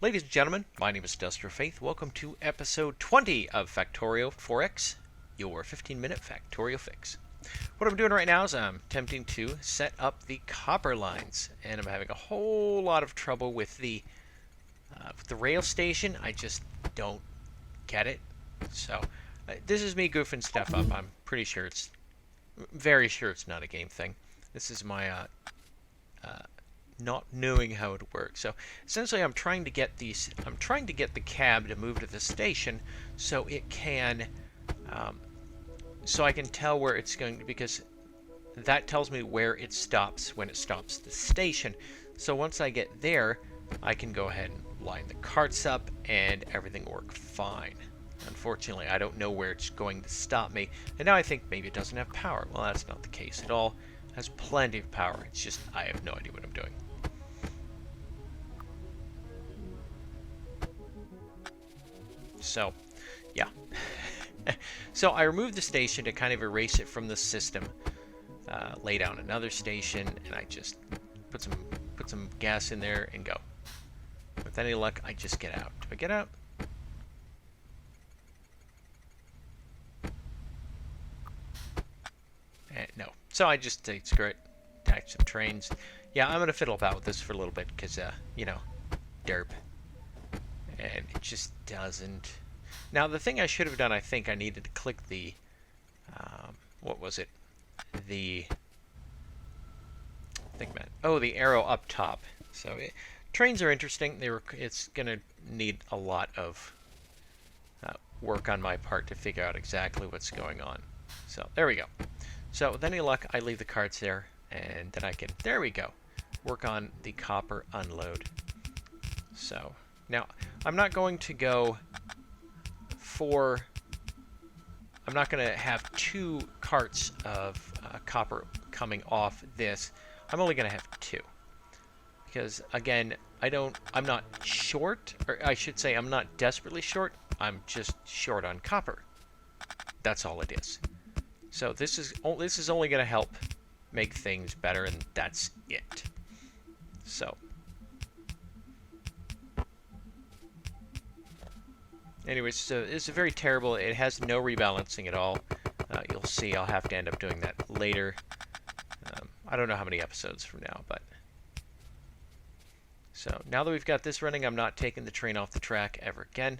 Ladies and gentlemen, my name is Duster Faith. Welcome to episode 20 of Factorio 4X, your 15-minute Factorio fix. What I'm doing right now is I'm attempting to set up the copper lines, and I'm having a whole lot of trouble with the rail station. I just don't get it. So this is me goofing stuff up. I'm very sure it's not a game thing. This is my not knowing how it works. So essentially I'm trying to get the cab to move to the station so it can so I can tell where it's going, because that tells me where it stops when it stops the station. So once I get there, I can go ahead and line the carts up and everything will work fine. Unfortunately, I don't know where it's going to stop me, and now I think maybe it doesn't have power. Well, that's not the case at all. It has plenty of power. It's just I have no idea what I'm doing. So, yeah. So I removed the station to kind of erase it from the system. Lay down another station, and I just put some gas in there and go. With any luck, I just get out. Do I get out? No. So I just say, screw it. Attach some trains. Yeah, I'm going to fiddle about with this for a little bit because, you know, derp. And it just doesn't. Now, the thing I should have done, I think I needed to click the, what was it? The arrow up top. So trains are interesting. It's going to need a lot of work on my part to figure out exactly what's going on. So there we go. So with any luck, I leave the carts there, and then I can, there we go, work on the copper unload. So now I'm not going to go for, I'm not going to have two carts of copper coming off this. I'm only going to have two. Because again, I'm not short, or I should say I'm not desperately short, I'm just short on copper. That's all it is. So this is only going to help make things better, and that's it. So anyways, so it's very terrible. It has no rebalancing at all. You'll see I'll have to end up doing that later. I don't know how many episodes from now, but so now that we've got this running, I'm not taking the train off the track ever again.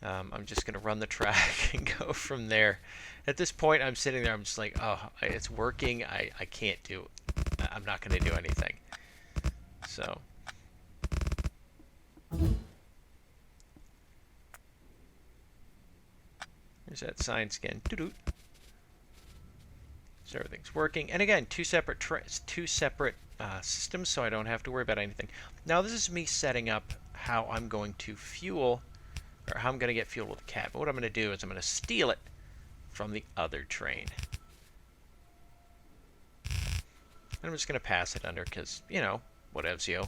I'm just going to run the track and go from there. At this point, I'm sitting there, I'm just like, oh, it's working. I can't do it. I'm not going to do anything. So there's that sign scan. So everything's working. And again, two separate systems, so I don't have to worry about anything. Now this is me setting up how I'm going to fuel, or how I'm going to get fuel with the cab. What I'm going to do is I'm going to steal it from the other train. And I'm just going to pass it under because, you know, whatevs, yo.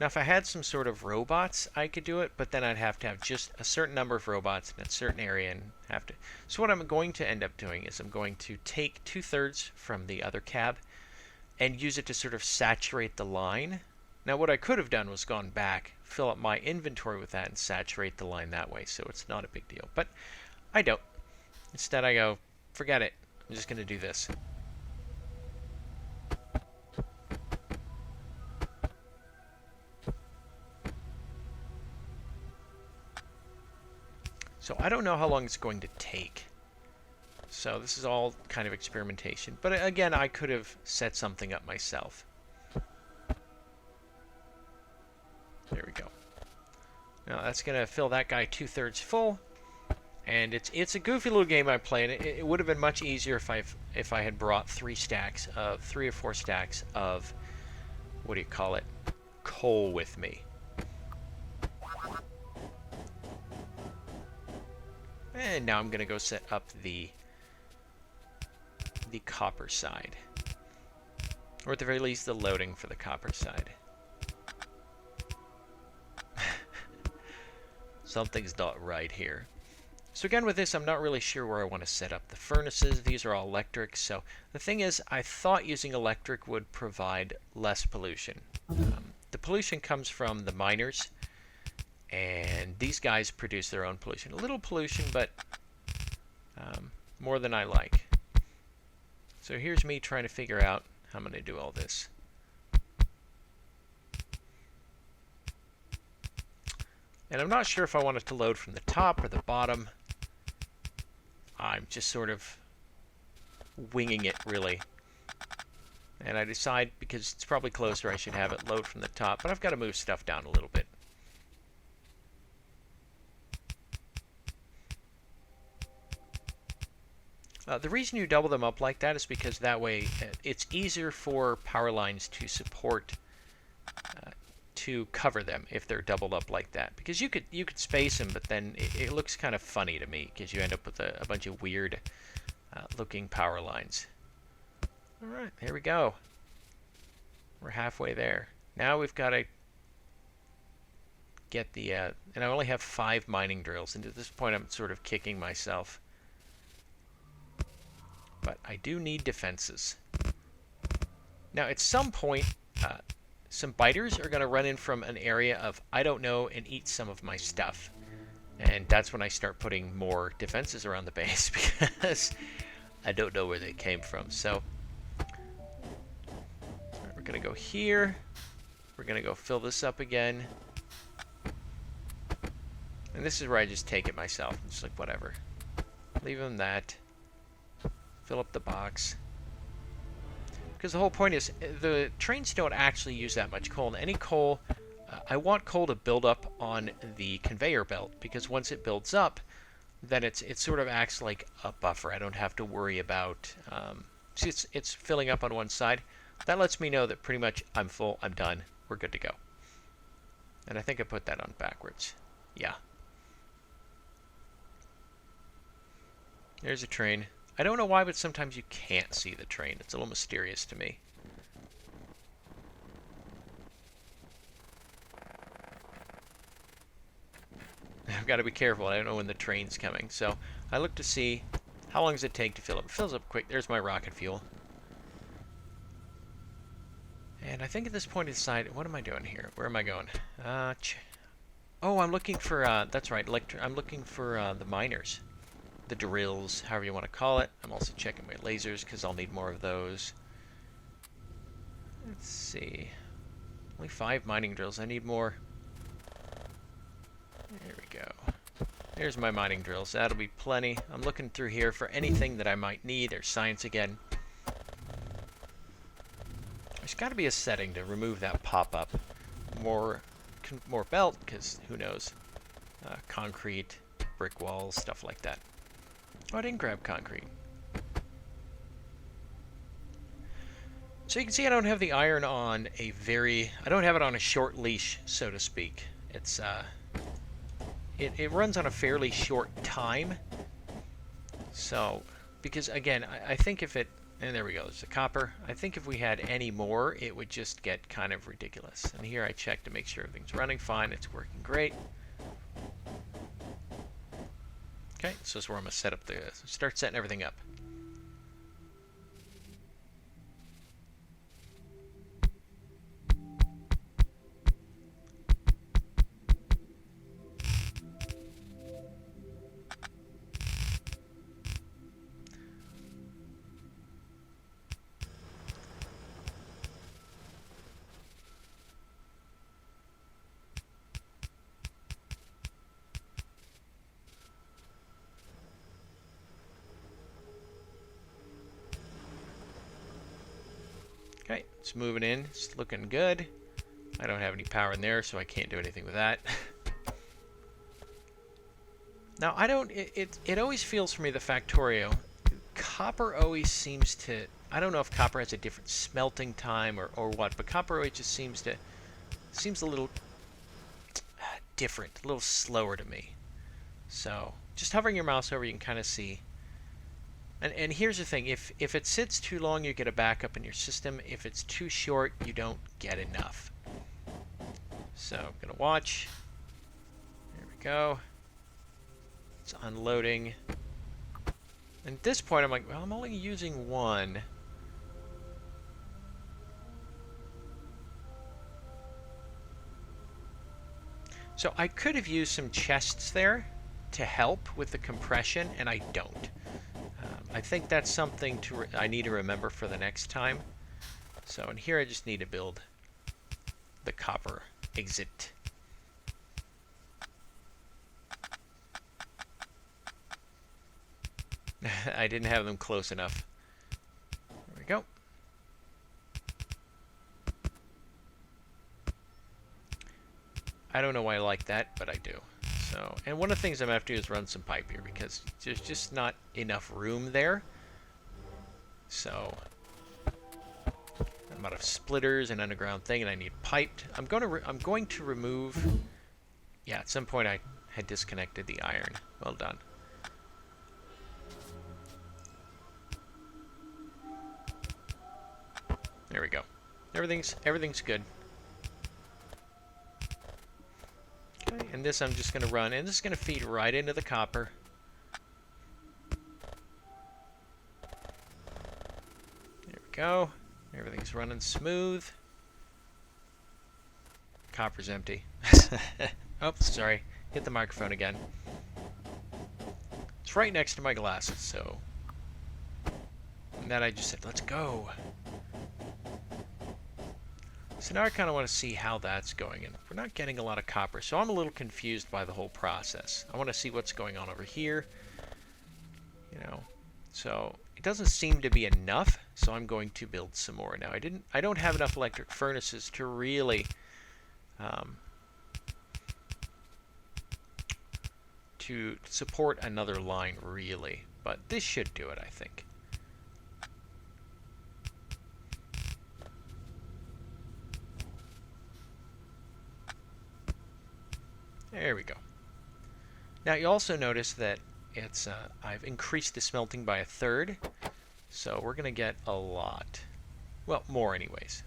Now, if I had some sort of robots, I could do it, but then I'd have to have just a certain number of robots in a certain area and have to. So what I'm going to end up doing is I'm going to take 2/3 from the other cab and use it to sort of saturate the line. Now, what I could have done was gone back, fill up my inventory with that, and saturate the line that way, so it's not a big deal. But I don't. Instead, I go, forget it. I'm just going to do this. So I don't know how long it's going to take. So this is all kind of experimentation. But again, I could have set something up myself. There we go. Now that's going to fill that guy 2/3 full. And it's a goofy little game I play. And it would have been much easier if I had brought 3 or 4 stacks of, what do you call it, coal with me. And now I'm going to go set up the copper side. Or at the very least, the loading for the copper side. Something's not right here. So again, with this, I'm not really sure where I want to set up the furnaces. These are all electric. So the thing is, I thought using electric would provide less pollution. the pollution comes from the miners, and these guys produce their own pollution. A little pollution, but more than I like. So here's me trying to figure out how I'm going to do all this. And I'm not sure if I want it to load from the top or the bottom. I'm just sort of winging it, really. And I decide, because it's probably closer, I should have it load from the top. But I've got to move stuff down a little bit. The reason you double them up like that is because that way it's easier for power lines to support, to cover them if they're doubled up like that. Because you could space them, but then it looks kind of funny to me because you end up with a bunch of weird looking power lines. All right, here we go. We're halfway there. Now we've got to get the, and I only have 5 mining drills, and at this point I'm sort of kicking myself. But I do need defenses. Now, at some point, some biters are going to run in from an area of I don't know and eat some of my stuff. And that's when I start putting more defenses around the base because I don't know where they came from. So we're going to go here. We're going to go fill this up again. And this is where I just take it myself. I'm just like, whatever. Leave them that. Fill up the box. Because the whole point is, the trains don't actually use that much coal. And any coal, I want coal to build up on the conveyor belt, because once it builds up, then it sort of acts like a buffer. I don't have to worry about, see, it's filling up on one side. That lets me know that pretty much I'm full, I'm done, we're good to go. And I think I put that on backwards. Yeah. There's a train. I don't know why, but sometimes you can't see the train. It's a little mysterious to me. I've got to be careful. I don't know when the train's coming. So I look to see how long does it take to fill up. It fills up quick. There's my rocket fuel. And I think at this point I decide, what am I doing here? Where am I going? Oh, I'm looking for, that's right, I'm looking for the miners. The drills, however you want to call it. I'm also checking my lasers because I'll need more of those. Let's see. Only 5 mining drills. I need more. There we go. There's my mining drills. That'll be plenty. I'm looking through here for anything that I might need. There's science again. There's got to be a setting to remove that pop-up. More belt, because who knows. Concrete, brick walls, stuff like that. Oh, I didn't grab concrete. So you can see I don't have the iron on a I don't have it on a short leash, so to speak. It's, it runs on a fairly short time. So, because again, I think if it, and there we go, there's the copper. I think if we had any more, it would just get kind of ridiculous. And here I check to make sure everything's running fine. It's working great. Okay, so this is where I'm going to set up start setting everything up. Okay, it's moving in. It's looking good. I don't have any power in there, so I can't do anything with that. Now, it always feels for me, the Factorio, copper always seems to, I don't know if copper has a different smelting time or what, but copper always just seems a little different, a little slower to me. So, just hovering your mouse over, you can kind of see. And here's the thing, if it sits too long, you get a backup in your system. If it's too short, you don't get enough. So I'm going to watch. There we go. It's unloading. And at this point, I'm like, well, I'm only using 1. So I could have used some chests there to help with the compression, and I don't. I think that's something I need to remember for the next time. So in here I just need to build the copper exit. I didn't have them close enough. There we go. I don't know why I like that, but I do. So, and one of the things I'm going to have to do is run some pipe here because there's just not enough room there. So, I'm out of splitters and underground thing, and I need piped. I'm going to remove. Yeah, at some point I had disconnected the iron. Well done. There we go. Everything's good. Okay, and this I'm just going to run, and this is going to feed right into the copper. There we go. Everything's running smooth. Copper's empty. Oh, sorry. Hit the microphone again. It's right next to my glasses, so... And then I just said, let's go. So now I kind of want to see how that's going, and we're not getting a lot of copper, so I'm a little confused by the whole process. I want to see what's going on over here, you know. So it doesn't seem to be enough, so I'm going to build some more. Now I don't have enough electric furnaces to really to support another line really, but this should do it, I think. There we go. Now you also notice that it's I've increased the smelting by 1/3, so we're gonna get a lot. Well, more anyways.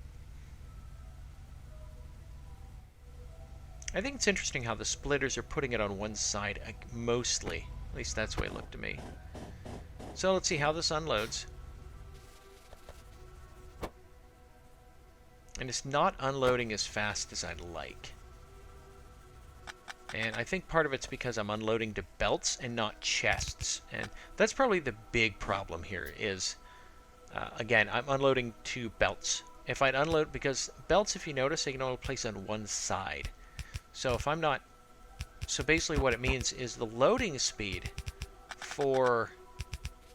I think it's interesting how the splitters are putting it on one side mostly. At least that's the way it looked to me. So let's see how this unloads. And it's not unloading as fast as I'd like. And I think part of it's because I'm unloading to belts and not chests. And that's probably the big problem here is, again, I'm unloading to belts. If I'd unload, because belts, if you notice, they can only place on one side. So if I'm not, so basically what it means is the loading speed for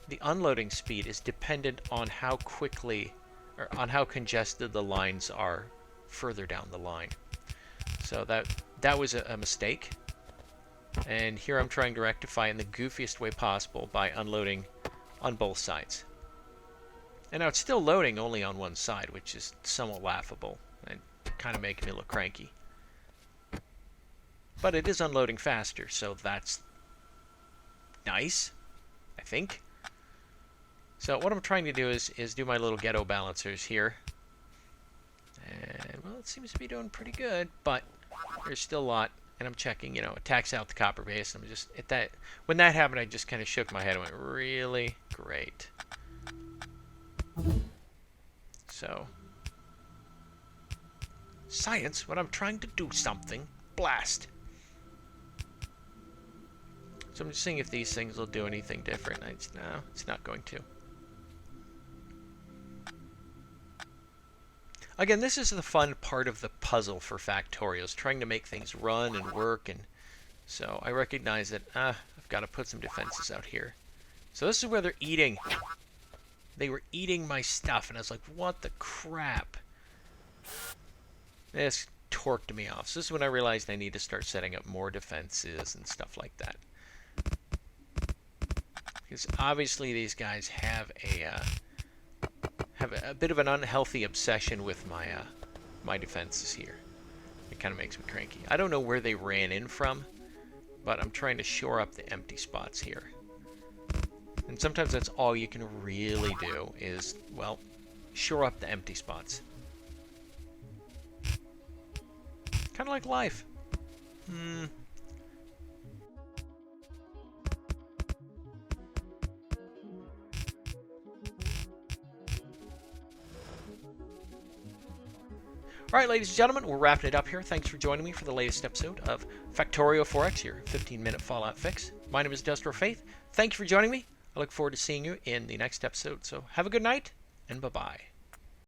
the unloading speed is dependent on how quickly, or on how congested the lines are further down the line. So that was a mistake, and here I'm trying to rectify in the goofiest way possible by unloading on both sides. And now it's still loading only on one side, which is somewhat laughable and kind of making me look cranky. But it is unloading faster, so that's nice, I think. So what I'm trying to do is do my little ghetto balancers here. And, well, it seems to be doing pretty good, but there's still a lot. And I'm checking, you know, it attacks out the copper base. I'm just, when that happened, I just kind of shook my head and went, really? Great. So, science, when I'm trying to do something, blast. So I'm just seeing if these things will do anything different. No, it's not going to. Again, this is the fun part of the puzzle for Factorio, is trying to make things run and work, and so I recognize that I've got to put some defenses out here. So this is where they're eating. They were eating my stuff, and I was like, what the crap? This torqued me off. So this is when I realized I need to start setting up more defenses and stuff like that. Because obviously these guys have a bit of an unhealthy obsession with my defenses here. It kind of makes me cranky. I don't know where they ran in from, but I'm trying to shore up the empty spots here. And sometimes that's all you can really do is, well, shore up the empty spots. Kind of like life. All right, ladies and gentlemen, we're wrapping it up here. Thanks for joining me for the latest episode of Factorio 4X, your 15-minute Fallout fix. My name is Destro Faith. Thank you for joining me. I look forward to seeing you in the next episode. So have a good night, and bye-bye.